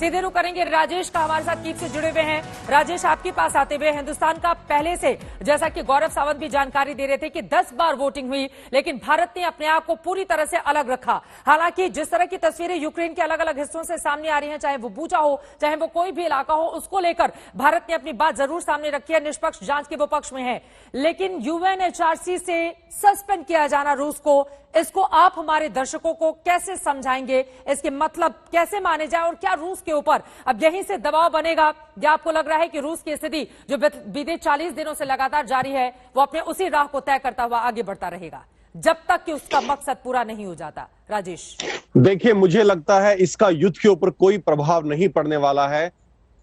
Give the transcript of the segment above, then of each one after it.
सीधे रुख करेंगे राजेश का, हमारे साथ कीप से जुड़े हुए हैं। राजेश, आपके पास आते हुए, हिंदुस्तान का पहले से, जैसा कि गौरव सावंत भी जानकारी दे रहे थे कि 10 बार वोटिंग हुई, लेकिन भारत ने अपने आप को पूरी तरह से अलग रखा। हालांकि जिस तरह की तस्वीरें यूक्रेन के अलग अलग हिस्सों से सामने आ रही हैं, चाहे वो बूचा हो, चाहे वो कोई भी इलाका हो, उसको लेकर भारत ने अपनी बात जरूर सामने रखी है, निष्पक्ष जांच के वो पक्ष में है। लेकिन यूएनएचआरसी से सस्पेंड किया जाना रूस को, इसको आप हमारे दर्शकों को कैसे समझाएंगे? इसके मतलब कैसे माने जाए और क्या रूस के ऊपर अब यहीं से दबाव बनेगा, या आपको लग रहा है कि रूस की स्थिति जो बीते 40 दिनों से लगातार जारी है वो अपने उसी राह को तय करता हुआ आगे बढ़ता रहेगा जब तक कि उसका मकसद पूरा नहीं हो जाता? राजेश, देखिए, मुझे लगता है इसका युद्ध के ऊपर कोई प्रभाव नहीं पड़ने वाला है।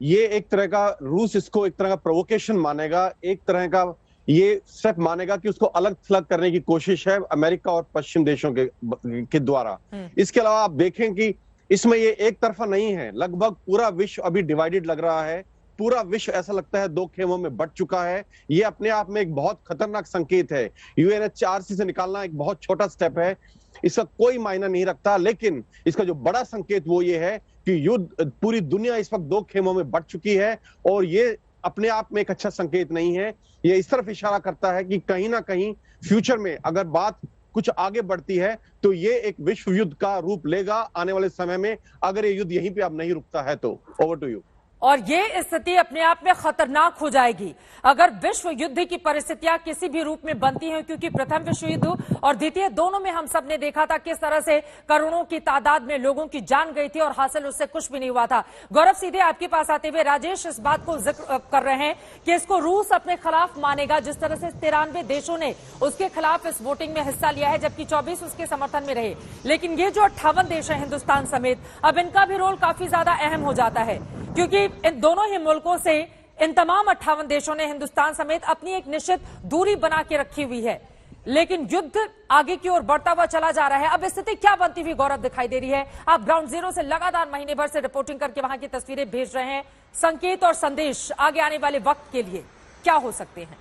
ये एक तरह का, रूस इसको एक तरह का प्रोवोकेशन मानेगा, एक तरह का ये स्टेप मानेगा कि उसको अलग थलग करने की कोशिश है अमेरिका और पश्चिम देशों के द्वारा। इसके अलावा आप देखें कि इसमें ये एक तरफा नहीं है, लगभग पूरा विश्व अभी डिवाइडेड लग रहा है। पूरा विश्व ऐसा लगता है दो खेमों में बंट चुका है। ये अपने आप में एक बहुत खतरनाक संकेत है। यूएनएचआरसी से निकालना एक बहुत छोटा स्टेप है, इसका कोई मायना नहीं रखता, लेकिन इसका जो बड़ा संकेत वो ये है कि युद्ध, पूरी दुनिया इस वक्त दो खेमों में बंट चुकी है, और ये अपने आप में एक अच्छा संकेत नहीं है। ये इस तरफ इशारा करता है कि कहीं ना कहीं फ्यूचर में अगर बात कुछ आगे बढ़ती है तो ये एक विश्व युद्ध का रूप लेगा आने वाले समय में, अगर ये युद्ध यहीं पे अब नहीं रुकता है तो। Over to you. और ये स्थिति अपने आप में खतरनाक हो जाएगी अगर विश्व युद्ध की परिस्थितियां किसी भी रूप में बनती हैं, क्योंकि प्रथम विश्व युद्ध और द्वितीय दोनों में हम सब ने देखा था किस तरह से करोड़ों की तादाद में लोगों की जान गई थी और हासिल उससे कुछ भी नहीं हुआ था। गौरव, सीधे आपके पास आते हुए, राजेश इस बात को जिक्र कर रहे हैं कि इसको रूस अपने खिलाफ मानेगा, जिस तरह से 93 देशों ने उसके खिलाफ इस वोटिंग में हिस्सा लिया है, जबकि 24 उसके समर्थन में रहे। लेकिन ये जो 58 देश है हिंदुस्तान समेत, अब इनका भी रोल काफी ज्यादा अहम हो जाता है, क्योंकि इन दोनों ही मुल्कों से, इन तमाम 58 देशों ने हिंदुस्तान समेत अपनी एक निश्चित दूरी बना के रखी हुई है। लेकिन युद्ध आगे की ओर बढ़ता हुआ चला जा रहा है। अब स्थिति क्या बनती हुई गौरव दिखाई दे रही है? आप ग्राउंड जीरो से लगातार महीने भर से रिपोर्टिंग करके वहां की तस्वीरें भेज रहे हैं। संकेत और संदेश आगे आने वाले वक्त के लिए क्या हो सकते हैं?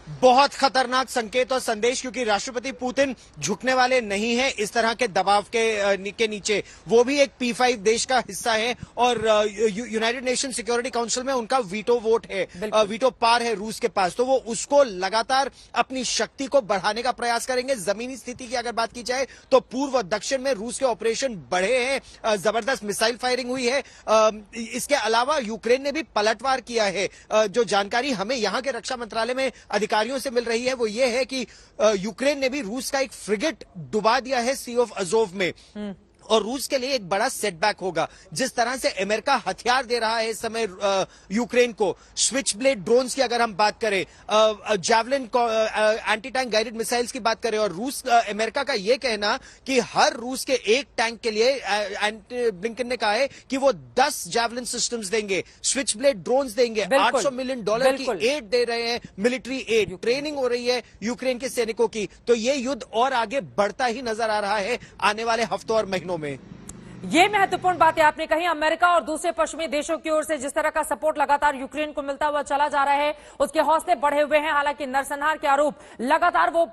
बहुत खतरनाक संकेत और संदेश, क्योंकि राष्ट्रपति पुतिन झुकने वाले नहीं हैं इस तरह के दबाव के नीचे। वो भी एक P5 देश का हिस्सा है और यूनाइटेड नेशन सिक्योरिटी काउंसिल में उनका वीटो वोट है, वीटो पार है रूस के पास, तो वो उसको लगातार अपनी शक्ति को बढ़ाने का प्रयास करेंगे। जमीनी स्थिति की अगर बात की जाए तो पूर्व और दक्षिण में रूस के ऑपरेशन बढ़े हैं, जबरदस्त मिसाइल फायरिंग हुई है। इसके अलावा यूक्रेन ने भी पलटवार किया है। जो जानकारी हमें यहाँ के रक्षा मंत्रालय में अधिकारियों से मिल रही है वो ये है कि यूक्रेन ने भी रूस का एक फ्रिगेट डुबा दिया है सी ऑफ अजोव में, और रूस के लिए एक बड़ा सेटबैक होगा। जिस तरह से अमेरिका हथियार दे रहा है इस समय यूक्रेन को, स्विच ब्लेड ड्रोन्स की अगर हम बात करें, javelin anti tank guided missiles की बात करें, और रूस, अमेरिका का यह कहना कि हर रूस के एक टैंक के लिए ब्लिंकन ने कहा है कि वो 10 जैवलिन सिस्टम्स देंगे, स्विच ब्लेड ड्रोन्स देंगे, $800 मिलियन की एड दे रहे हैं, मिलिट्री एड, ट्रेनिंग हो रही है यूक्रेन के सैनिकों की। तो ये युद्ध और आगे बढ़ता ही नजर आ रहा है आने वाले हफ्तों और महीनों में। ये महत्वपूर्ण बातें आपने कही। अमेरिका और दूसरे पश्चिमी देशों की ओर से जिस तरह का सपोर्ट लगातार यूक्रेन को मिलता हुआ चला जा रहा है, उसके हौसले बढ़े हुए हैं। हालांकि नरसंहार के आरोप लगातार वो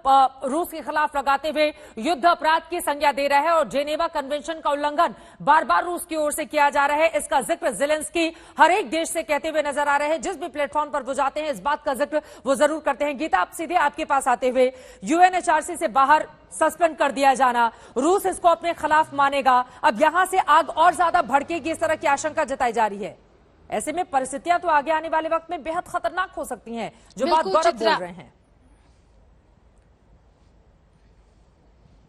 रूस के खिलाफ लगाते हुए युद्ध अपराध की संज्ञा दे रहा है और जेनेवा कन्वेंशन का उल्लंघन बार बार रूस की ओर से किया जा रहा है। इसका जिक्र ज़ेलेंस्की हर एक देश से कहते हुए नजर आ रहे हैं। जिस भी प्लेटफॉर्म पर वो जाते हैं इस बात का जिक्र वो जरूर करते हैं। गीता, आप सीधे आपके पास आते हुए, यूएनएचआरसी से बाहर सस्पेंड कर दिया जाना, रूस इसको अपने खिलाफ मानेगा, अब यहां से आग और ज्यादा भड़केगी, इस तरह की आशंका जताई जा रही है। ऐसे में परिस्थितियां तो आगे आने वाले वक्त में बेहद खतरनाक हो सकती हैं, जो बात गौरव बोल रहे हैं।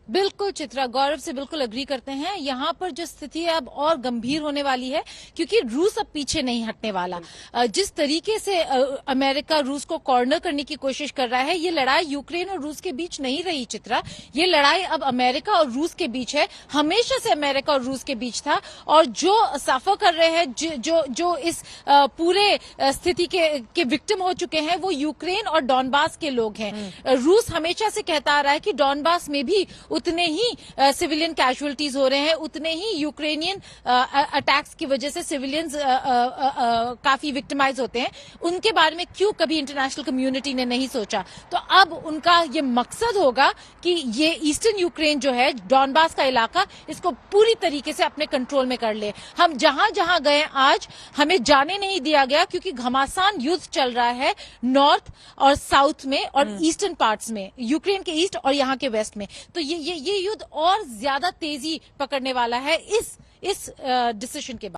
बिल्कुल चित्रा, गौरव से बिल्कुल अग्री करते हैं। यहाँ पर जो स्थिति है अब और गंभीर होने वाली है, क्योंकि रूस अब पीछे नहीं हटने वाला। जिस तरीके से अमेरिका रूस को कॉर्नर करने की कोशिश कर रहा है, ये लड़ाई यूक्रेन और रूस के बीच नहीं रही चित्रा, ये लड़ाई अब अमेरिका और रूस के बीच है। हमेशा से अमेरिका और रूस के बीच था, और जो सफर कर रहे हैं, जो इस पूरे स्थिति के विक्टिम हो चुके हैं, वो यूक्रेन और डॉनबास के लोग हैं। रूस हमेशा से कहता आ रहा है कि डॉनबास में भी उतने ही सिविलियन कैजुअलिटीज हो रहे हैं, उतने ही यूक्रेनियन अटैक्स की वजह से सिविलियंस काफी विक्टिमाइज होते हैं। उनके बारे में क्यों कभी इंटरनेशनल कम्युनिटी ने नहीं सोचा? तो अब उनका ये मकसद होगा कि ये ईस्टर्न यूक्रेन जो है, डॉनबास का इलाका, इसको पूरी तरीके से अपने कंट्रोल में कर ले। हम जहां जहां गए आज, हमें जाने नहीं दिया गया क्योंकि घमासान युद्ध चल रहा है नॉर्थ और साउथ में और ईस्टर्न पार्ट्स में, यूक्रेन के ईस्ट और यहाँ के वेस्ट में। तो ये युद्ध और ज्यादा तेजी पकड़ने वाला है इस डिसीजन के बाद।